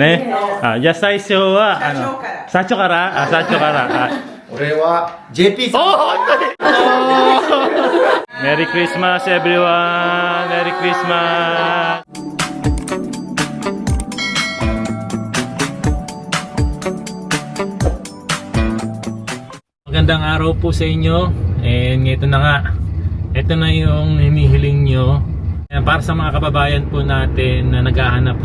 ね。あ、じゃあ最初は、社長から社長から。俺は JP さん。メリークリスマス、everyone! メリークリスマス！Magandang araw po sa inyo. And ito na nga. Ito na yung hinihiling nyo. Para sa mga kababayan po natin na naghahanap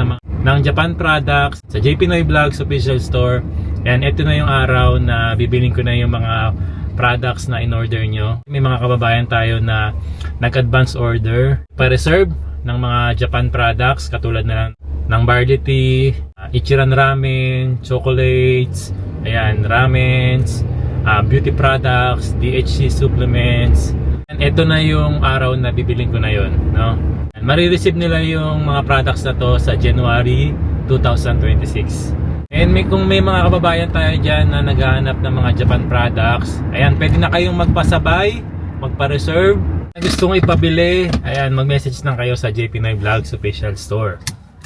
ng Japan products sa JP Noy Vlogs official store. And ito na yung araw na bibiling ko na yung mga products na in-order nyo. May mga kababayan tayo na nag-advance order pa-reserve ng mga Japan products katulad na ng barley tea, Ichiran ramen, chocolates, ayan, ramens, beauty products, DHC supplements. And ito na yung araw na bibiling ko na yon, no? Marireceive nila yung mga products na to sa January 2026. And kung may mga kababayan tayo dyan na naghahanap ng mga Japan products, ayan, pwede na kayong magpasabay, magpa-reserve. Gusto kong ipabili, ayan, mag-message lang kayo sa JP Noy Vlogs official store.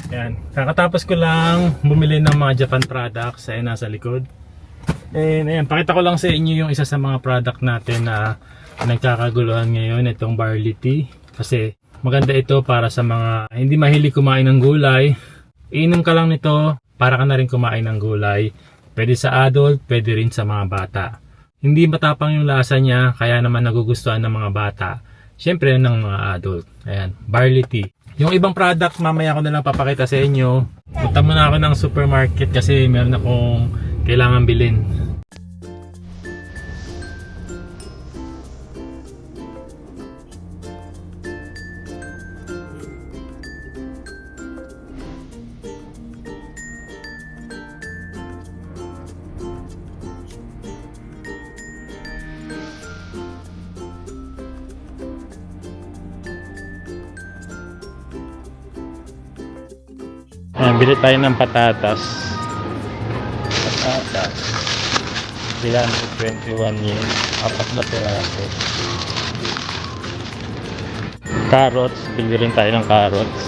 Ayan, kakatapos ko lang bumili ng mga Japan products, ayan, nasa likod. And ayan, pakita ko lang sa inyo yung isa sa mga product natin na nagkakaguluhan ngayon, itong barley tea. Kasi maganda ito para sa mga hindi mahilig kumain ng gulay. Iinom ka lang nito para ka na rin kumain ng gulay. Pwede sa adult, pwede rin sa mga bata. Hindi matapang yung lasa niya, kaya naman nagugustuhan ng mga bata. Siyempre ng mga adult. Ayan, barley tea. Yung ibang product mamaya ko na lang papakita sa inyo. Punta muna ako ng supermarket kasi meron akong kailangan bilhin. Ayan, bili tayo ng patatas. Patatas. 321 yen. Apat na piraso. Carrots. Bili rin tayo ng carrots.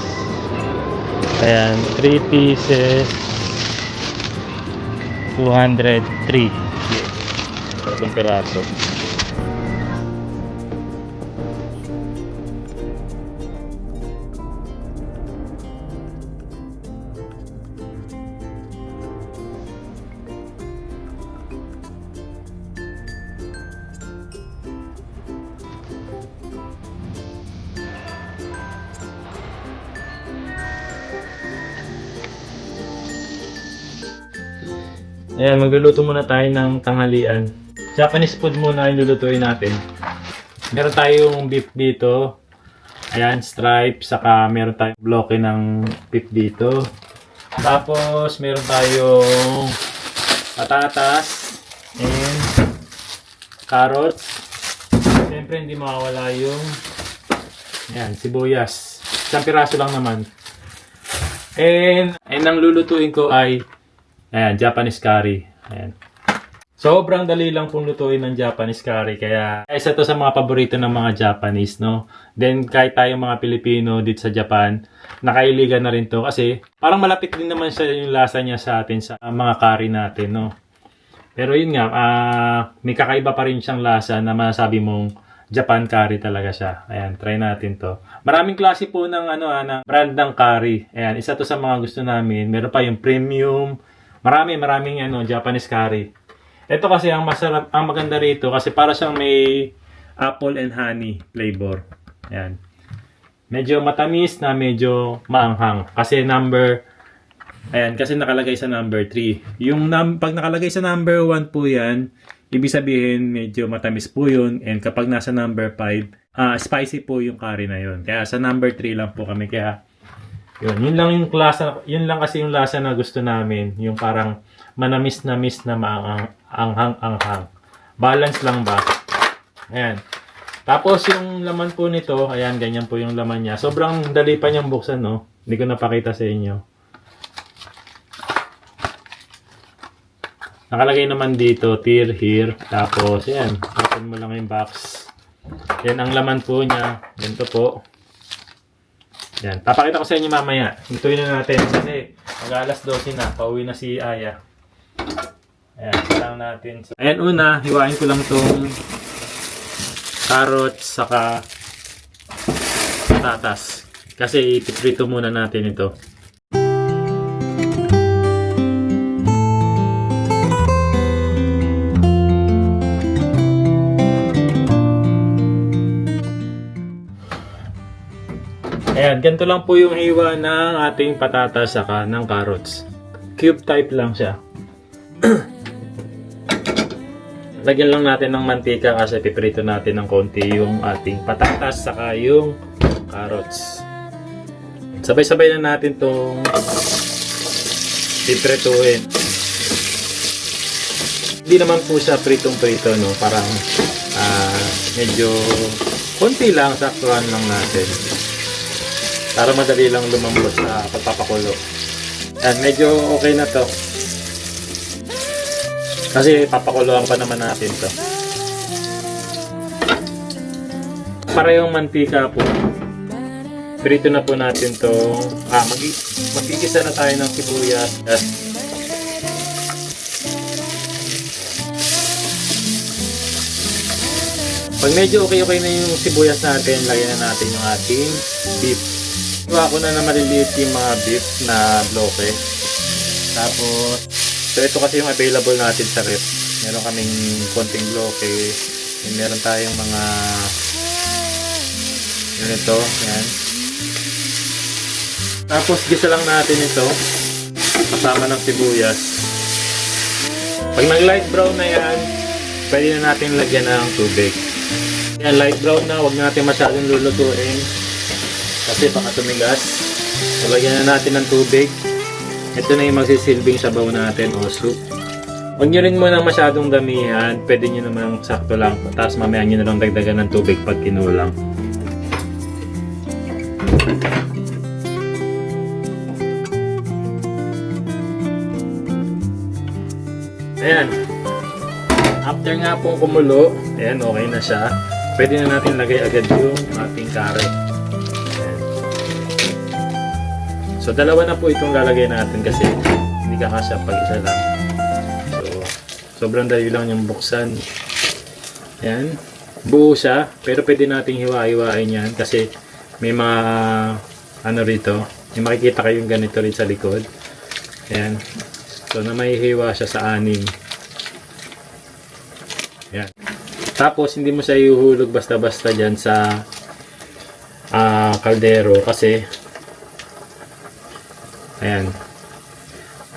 Ayan, 3 pieces. 203 yen. 3 piraso. Ayan, magluluto muna tayo ng tanghalian. Japanese food muna yung lulutuin natin. Meron tayong beef dito. Ayan, stripe. Saka meron tayong bloke ng beef dito. Tapos, meron tayong patatas and carrots. Siyempre, hindi mawawala yung ayan, sibuyas. Isang piraso lang naman. And ang lulutuin ko ay ayan, Japanese curry. Ayan. Sobrang dali lang pong lutuin ng Japanese curry. Kaya isa to sa mga paborito ng mga Japanese, no? Then, kahit tayong mga Pilipino dito sa Japan, nakailigan na rin to. Kasi parang malapit din naman siya yung lasa niya sa atin sa mga curry natin, no? Pero yun nga, may kakaiba pa rin siyang lasa na masasabi mong Japan curry talaga siya. Ayan, try natin to. Maraming klase po ng, ng brand ng curry. Ayan, isa to sa mga gusto namin. Meron pa yung premium. Maraming Japanese curry. Ito kasi ang masarap, ang maganda rito kasi para siyang may apple and honey flavor. Ayan. Medyo matamis na medyo maanghang kasi kasi nakalagay sa number 3. Yung pag nakalagay sa number 1 po 'yan, ibig sabihin medyo matamis po 'yun, and kapag nasa number 5, spicy po yung curry na 'yon. Kaya sa number 3 lang po kami, kaya yun lang yung lasa, yun lang kasi yung lasa na gusto namin, yung parang manamis-namis na maanghang-anghang. Balance lang ba? Ayan. Tapos yung laman po nito, ayan, ganyan po yung laman niya. Sobrang dali pa niyang buksan, no? Hindi ko napakita sa inyo. Nakalagay naman dito, tear here. Tapos, ayan, open mo lang yung box. Yan ang laman po niya. Ganito po. Yan, papakita ko sa inyo mamaya. Ituin na natin kasi Mag-alas 12 na. Pauwi na si Aya. Ayan, salang natin. Ayan, una, hiwain ko lang tong carrots saka patatas. Kasi ipiprito muna natin ito. Ayan, ganito lang po yung hiwa ng ating patatas saka ng carrots. Cube type lang siya. Lagyan lang natin ng mantika kasi piprito natin ng konti yung ating patatas saka yung carrots. Sabay-sabay na natin itong piprituin. Hindi naman po siya pritong-prito, no? Parang medyo konti lang, saktuhan lang natin. Para madali lang lumambot sa pagpapakulo. Yan, medyo okay na to. Kasi papakuluan pa naman natin to. Parehong mantika po. Prito na po natin to. Magigisa na tayo ng sibuyas. Pag medyo okay na yung sibuyas natin, lagyan na natin yung ating beef. Iwa ko na maliliit yung mga beef na bloke. Tapos, so ito kasi yung available natin sa rep. Meron kaming konting bloke. Meron tayong mga ganito. Yan. Tapos gisa lang natin ito. Kasama ng sibuyas. Pag nag light brown na yan, pwede na natin lagyan ng tubig. Yan, light brown na. Huwag natin masyadong lulutuin. Kasi baka tumigas. So lagyan na natin ng tubig. Ito na yung magsisilbing sabaw natin o soup. Huwag nyo rin muna masyadong damihan. Pwede nyo naman sakto lang. Tapos mamaya nyo na lang dagdagan ng tubig pag kinulang. Ayan. After nga pong kumulo, ayan, okay na siya. Pwede na natin lagay agad yung ating carrot. So, dalawa na po itong lalagay natin kasi hindi kakasya pag isa lang. So, sobrang dali lang yung buksan. Ayan. Buo siya, pero pwede nating hiwa-hiwain yan kasi may mga ano rito. May makikita kayong ganito rin sa likod. Ayan. So, na may hiwa siya sa 6. Ayan. Tapos, hindi mo siya ihuhulog basta-basta dyan sa kaldero kasi ayan.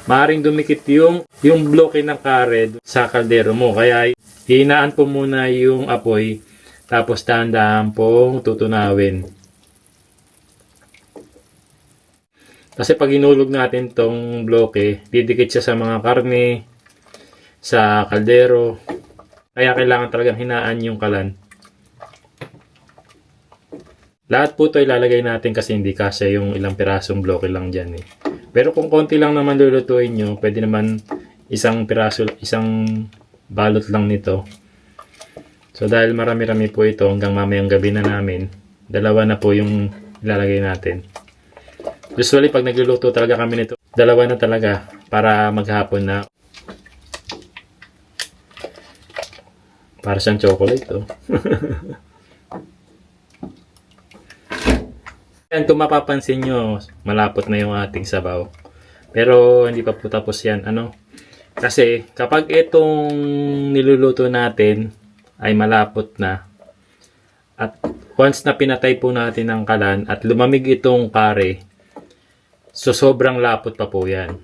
Maaring dumikit yung bloke ng kare sa kaldero mo. Kaya hinaan po muna yung apoy. Tapos dahan-dahan pong tutunawin. Kasi pag hinulog natin tong bloke, didikit siya sa mga karne, sa kaldero. Kaya kailangan talagang hinaan yung kalan. Lahat po ito ilalagay natin kasi hindi kasya yung ilang pirasong bloke lang dyan eh. Pero kung konti lang naman lulutuin nyo, pwede naman isang piraso, isang balot lang nito. So dahil marami-rami po ito hanggang mamayang gabi na namin, dalawa na po yung ilalagay natin. Usually pag nagluluto talaga kami nito, dalawa na talaga para maghapon na. Para siyang chocolate to. Yan, kung mapapansin nyo, malapot na yung ating sabaw. Pero hindi pa po tapos yan. Kasi kapag itong niluluto natin ay malapot na at once na pinatay po natin ang kalan at lumamig itong kare, so sobrang lapot pa po yan.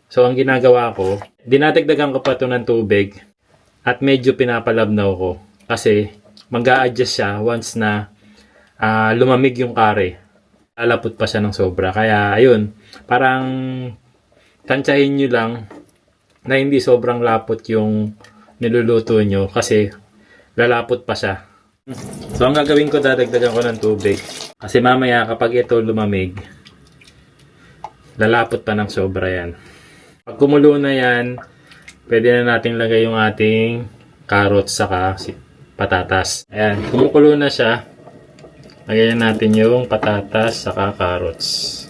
So ang ginagawa ko, dinadagdagan ko pa ito ng tubig at medyo pinapalabnaw ko kasi mag-a-adjust siya once na lumamig yung kare. Lalapot pa siya ng sobra. Kaya ayun, parang tansyahin nyo lang na hindi sobrang lapot yung niluluto nyo kasi lalapot pa siya. So ang gagawin ko, dadagdagan ko ng tubig. Kasi mamaya kapag ito lumamig, lalapot pa ng sobra yan. Pag kumulo na yan, pwede na natin lagay yung ating carrots saka patatas. Ayan, kumukulo na siya. Lagyan natin yung patatas saka carrots.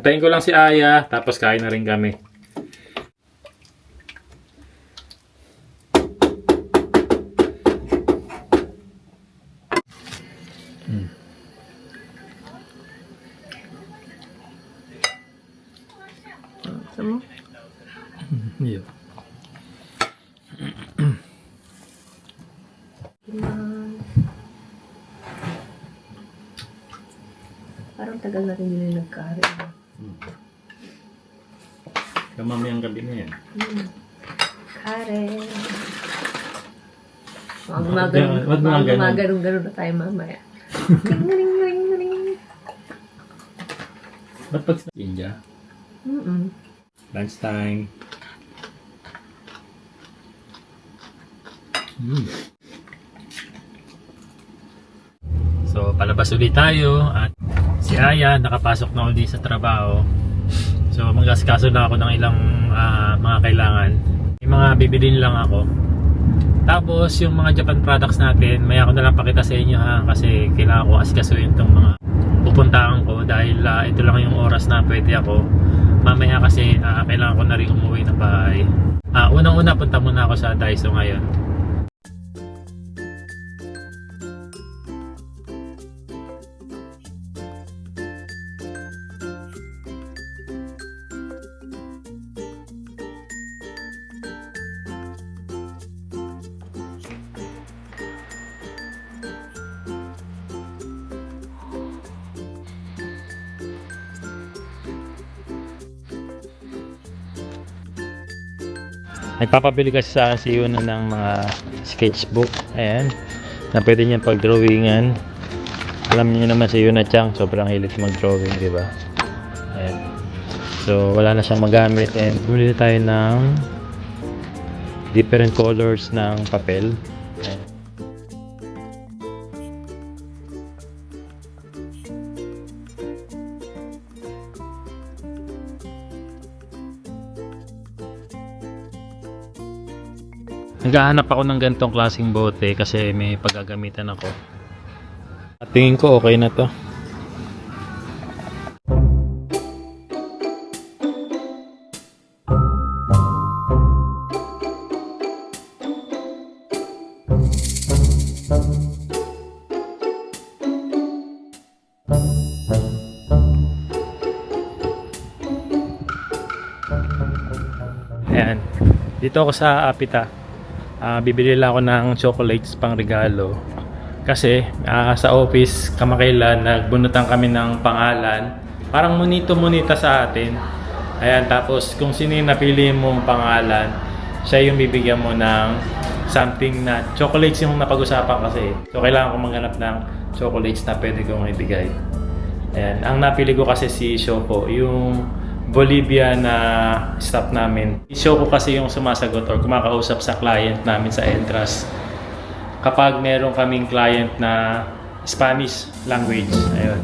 Antayin ko lang si Aya, tapos kain na rin kami. Sama? Yeah. Parang tagal na rin yun yung nagkari. Kamamayang gabi na yan. Karen. Wag mga ganun. Ganun na tayo mamaya. Ring. Ba't pag India? Lunch time. So, palabas ulit tayo at si Aya nakapasok na ulit sa trabaho. So, mag-asikaso na ako ng ilang mga kailangan. May mga bibilin lang ako. Tapos, yung mga Japan products natin, maya ko na lang pakita sa inyo ha, kasi kailangan ko asikasuhin itong mga pupuntahan ko dahil ito lang yung oras na pwede ako. Mamaya kasi kailangan ko na rin umuwi ng bahay. Unang-una punta muna ako sa Daiso ngayon. Nagpapabili kasi sa akin si Yuna ng mga sketchbook. Ayan. Na pwede niyan pag-drawingan. Alam niyo naman si Yuna Chang, sobrang hilig mag-drawing, di ba? Ayan. So, wala na siyang magamit. And bumili tayo ng different colors ng papel. Ayan. Naghahanap ako ng ganitong klaseng bote kasi may paggagamitan ako. At tingin ko okay na to. Ayan. Dito ako sa Apita. Bibili lang ako ng chocolates pang regalo kasi sa office kamakailan nagbunutan kami ng pangalan, parang monito-monita sa atin. Ayan, tapos kung sino yung napili mong pangalan, siya yung bibigyan mo ng something na chocolates yung napag-usapan kasi. So kailangan ko maghanap ng chocolates na pwede kong ibigay. Ayan, ang napili ko kasi si Shoko, yung Bolivia na staff namin. Show ko kasi yung sumasagot or kumakausap sa client namin sa Entras. Kapag meron kaming client na Spanish language. Ayun.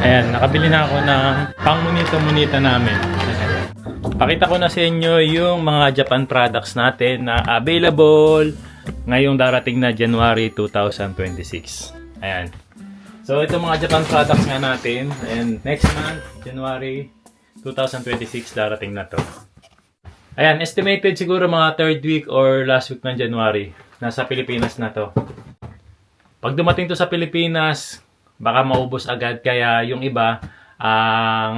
Ayan, nakabili na ako ng pang-munita-munita namin. Pakita ko na sa inyo yung mga Japan products natin na available ngayong darating na January 2026. Ayan. So, ito mga Japan products nga natin. And next month, January 2026, darating na to. Ayan, estimated siguro mga third week or last week ng January. Nasa Pilipinas na to. Pag dumating to sa Pilipinas, baka maubos agad. Kaya yung iba,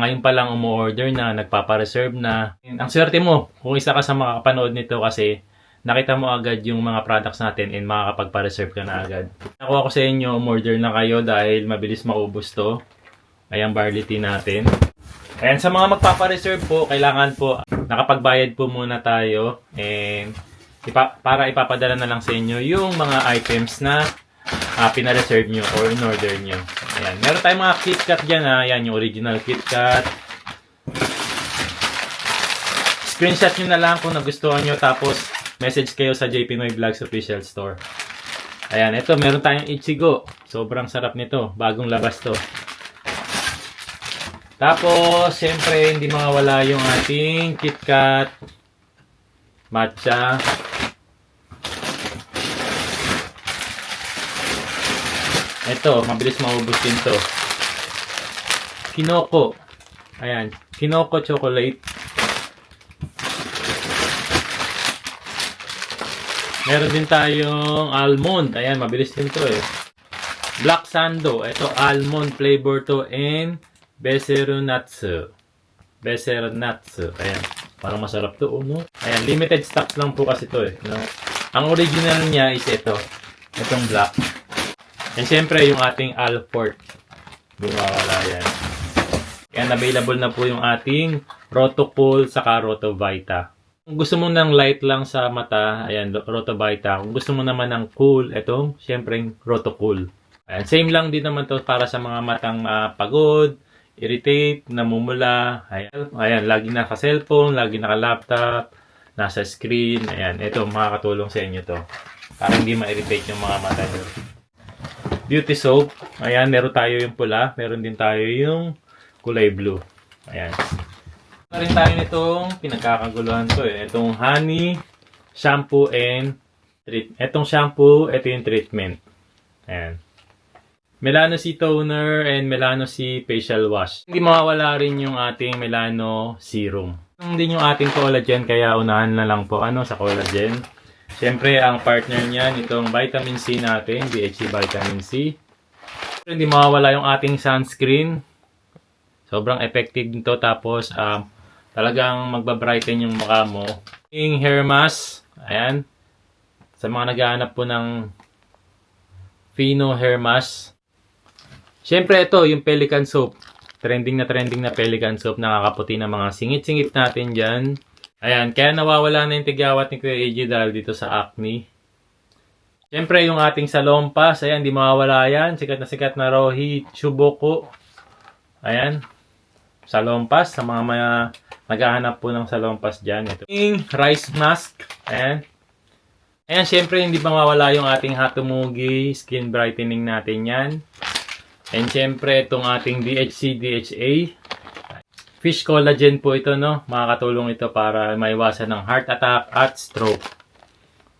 ngayon pa lang umu-order na, nagpapa-reserve na. Ang swerte mo kung isa ka sa makakapanood nito kasi nakita mo agad yung mga products natin and makakapagpa-reserve ka na agad. Nakuha ko sa inyo, umorder na kayo dahil mabilis maubos to. Ayan, barley tea natin. Ayan, sa mga magpapa-reserve po, kailangan po nakapagbayad po muna tayo and para ipapadala na lang sa inyo yung mga items na pina-reserve nyo or in-order nyo. Ayan, meron tayong mga KitKat dyan ha. Ayan, yung original KitKat. Screenshot nyo na lang kung nagustuhan nyo tapos message kayo sa JP Noy Vlogs Official Store. Ayan, ito meron tayong Ichigo. Sobrang sarap nito. Bagong labas to. Tapos, siyempre, hindi mawawala yung ating KitKat, matcha, Ito, mabilis maubos din to. Kinoko. Ayan, Kinoko chocolate. Meron din tayong almond. Ayan, mabilis din to eh. Black Sando. Ito, almond flavor to and Besero Nuts. Besero Nuts. Ayan, parang masarap to, no? Ayan, limited stocks lang po kasi to eh. No? Ang original niya is ito. Itong black. And syempre, yung ating Alfort. Bumawala yan. Kaya available na po yung ating Rotocool saka Rotovita. Kung gusto mo ng light lang sa mata, ayan, Rotovita. Kung gusto mo naman ng cool, itong, syempre, Rotocool. Ayan, same lang din naman to para sa mga matang pagod, irritate, namumula. Ayan, lagi naka-cellphone, lagi naka-laptop, nasa screen. Ayan, ito, makakatulong sa inyo to. Para hindi ma-irritate yung mga mata nyo. Beauty soap. Ayan, meron tayo yung pula. Meron din tayo yung kulay blue. Ayan. Meron rin tayo nitong pinagkakaguluhan to eh. Itong honey, shampoo, and treatment. Itong shampoo, ito yung treatment. Ayan. Melano C toner and Melano C facial wash. Hindi mawawala rin yung ating Melano serum. Hindi yung ating collagen, kaya unahan na lang po sa collagen. Siyempre, ang partner niyan, itong vitamin C natin, DHC vitamin C. Hindi mawawala yung ating sunscreen. Sobrang effective nito. Tapos, talagang magbabrighten yung mukha mo. Yung hair mask. Ayan. Sa mga naghahanap po ng Fino hair mask. Siyempre, ito, yung Pelican soap. Trending na Pelican soap. Nakakaputi na mga singit-singit natin dyan. Ayan. Kaya nawawala na yung tigawat ni Kuya AJ dahil dito sa acne. Siyempre, yung ating salompas. Ayan, di mawawala yan. Sikat na Rohi Chuboko. Ayan. Salompas, sa mga naghahanap po ng salompas dyan. Ito yung rice mask. Ayan. Ayan, syempre hindi mawawala yung ating Hatumugi skin brightening natin yan. And syempre itong ating DHC, DHA. Fish collagen po ito, no? Makakatulong ito para maiwasan ng heart attack at stroke.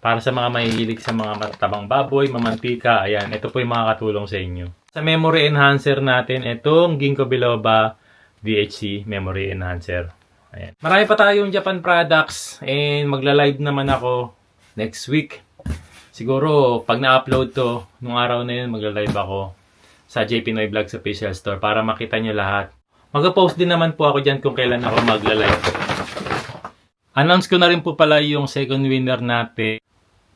Para sa mga mahihilig sa mga matabang baboy, mamantika, ayan. Ito po yung makakatulong sa inyo. Sa memory enhancer natin, itong Ginkgo biloba DHC Memory Enhancer. Ayan. Marami pa tayong Japan products and magla-live naman ako next week. Siguro pag na-upload to, nung araw na yun magla-live ako sa JP Noy Vlogs Official Store para makita nyo lahat. Mag-post din naman po ako dyan kung kailan ako magla-live. Announce ko na rin po pala yung second winner natin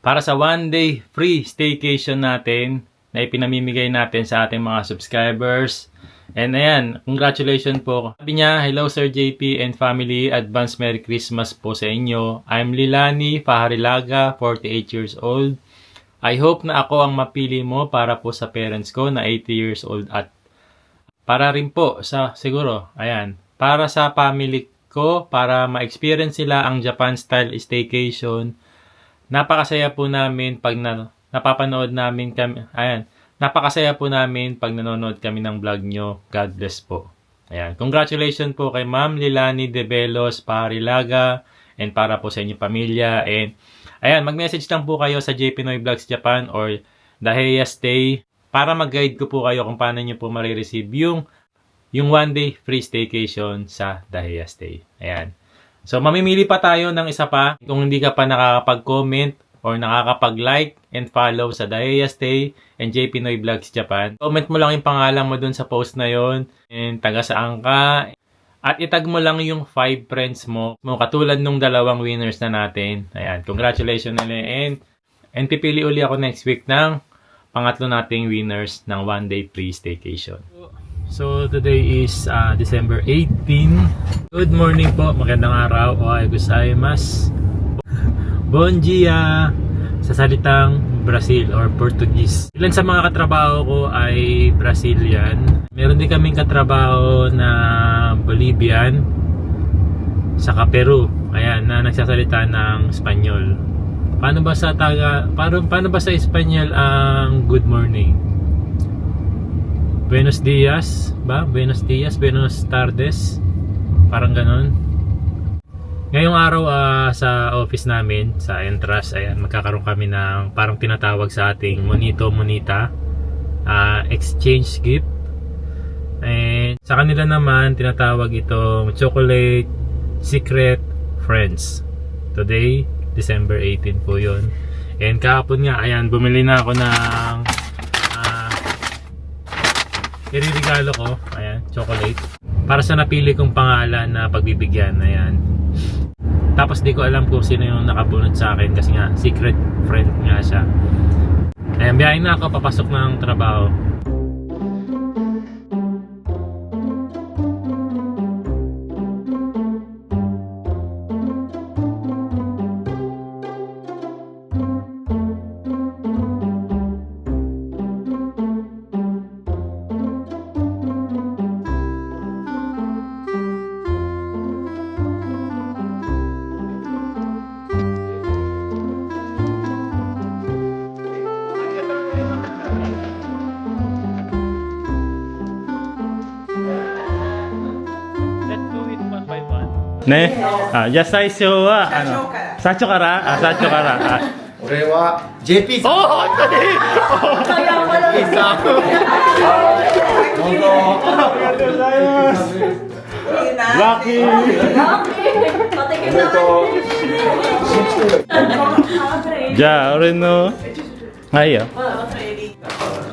para sa one day free staycation natin na ipinamimigay natin sa ating mga subscribers. And ayan, congratulations po. Sabi niya, hello Sir JP and family, advance Merry Christmas po sa inyo. I'm Lilani Faharilaga, 48 years old. I hope na ako ang mapili mo para po sa parents ko na 80 years old at para rin po sa, siguro, ayan, para sa family ko, para ma-experience sila ang Japan style staycation. Napakasaya po namin pag napapanood namin kami, ayan, napakasaya po namin pag nanonood kami ng vlog nyo. God bless po. Ayan. Congratulations po kay Ma'am Lilani De Velos Parilaga and para po sa inyong pamilya. And ayan, mag-message lang po kayo sa JP Noy Vlogs Japan or Daheya Stay para mag-guide ko po kayo kung paano nyo po marireceive yung one day free staycation sa Daheya Stay. Ayan. So, mamimili pa tayo ng isa pa. Kung hindi ka pa nakakapag-comment or nakakapag-like and follow sa Daheya Stay and JP Noy Vlogs Japan. Comment mo lang yung pangalan mo dun sa post na yon and taga saan ka. At itag mo lang yung 5 friends mo. Katulad nung dalawang winners na natin. Ayan, congratulations nila. And pipili uli ako next week ng pangatlo nating winners ng one day free staycation. So today is December 18. Good morning po, magandang araw. Ohayo gozaimasu. Bon dia sa salitang Brazil or Portuguese. Ilan sa mga katrabaho ko ay Brazilian. Meron din kaming katrabaho na Bolivian saka Peru. Ayan, na nagsasalita ng Espanyol. Paano ba sa Espanyol ang good morning? Buenos dias ba? Buenos dias, buenos tardes. Parang ganon. Ngayong araw sa office namin, sa Entras, ayan, magkakaroon kami ng parang tinatawag sa ating monita. exchange gift. And sa kanila naman, tinatawag itong Chocolate Secret Friends. Today, December 18 po yun. And kahapon nga, ayan, bumili na ako ng iririgalo ko. Ayan, chocolate. Para sa napili kong pangalan na pagbibigyan. Ayan. Tapos di ko alam kung sino yung nakabunot sa akin kasi nga, secret friend nga siya. Ayan, biyahin na ako, papasok ng trabaho.ね、じゃあ最初は社長から社長から俺は JP さん。本当に JP さん。どうぞ。ありがとうございます。ラッキーじゃあ俺のいいよ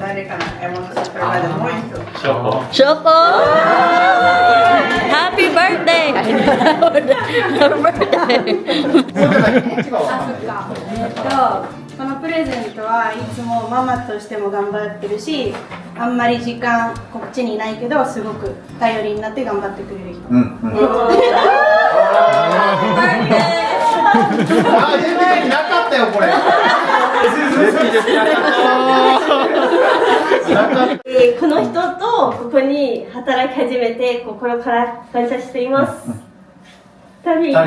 誰かな山本さんからもう一個。ショコショコハッピーバースデーハッピーバースデーこのプレゼントはいつもママとしても頑張ってるし、あんまり時間こっちにないけどすごく頼りになって頑張ってくれる人。あ、JP なかったよこれ。この人とここに働き始めて心から感謝しています。旅。おー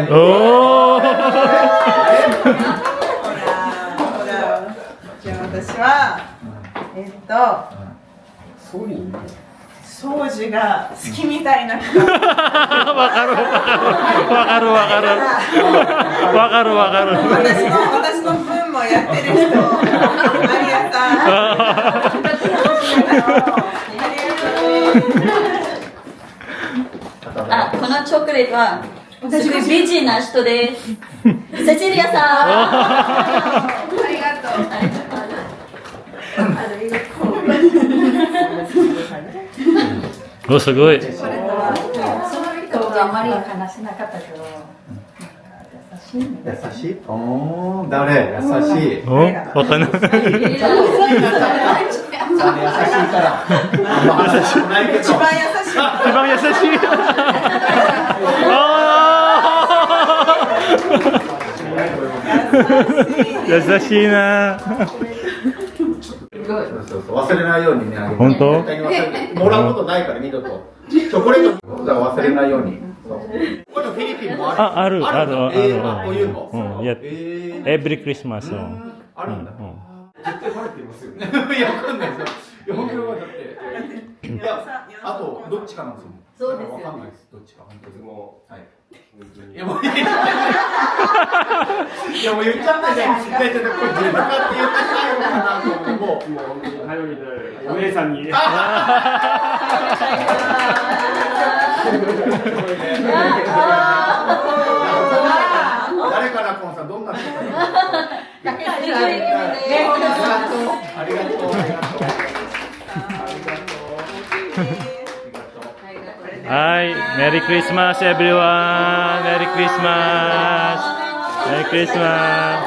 じゃあ私は掃除が好きみたいな人。わかる私の分もやってる人。マリアさん。このチョコレートはすごい美人な人ですセチリアさんありがとう。おすごいその人とあまり話せなかったけど。優しい。おー、誰？優しい。おわかんない優しいから。一番優しい。一番優しい優しいなそう忘れないようにねあげて。本当絶対に忘れてもらうことないから二度と。チョコレートだから忘れないように。そうこれフィリピンもある。あるこういうの。うん、やエブリクリスマスあるんだ。絶対バレてますよね。いやわかんないですよ。本当はだって。いやあとどっちかなんですよ。そうですよわかんないです。どっちか本当にもうはい。いやもう言っちゃったじゃん。これ自分かって言って最後かなと思ってもう頼りでお姉さんに誰かなコンさんどんな人かな。ありがとうありがとう。はいメリークリスマスエブリワンメリークリスマスメリークリスマ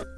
ス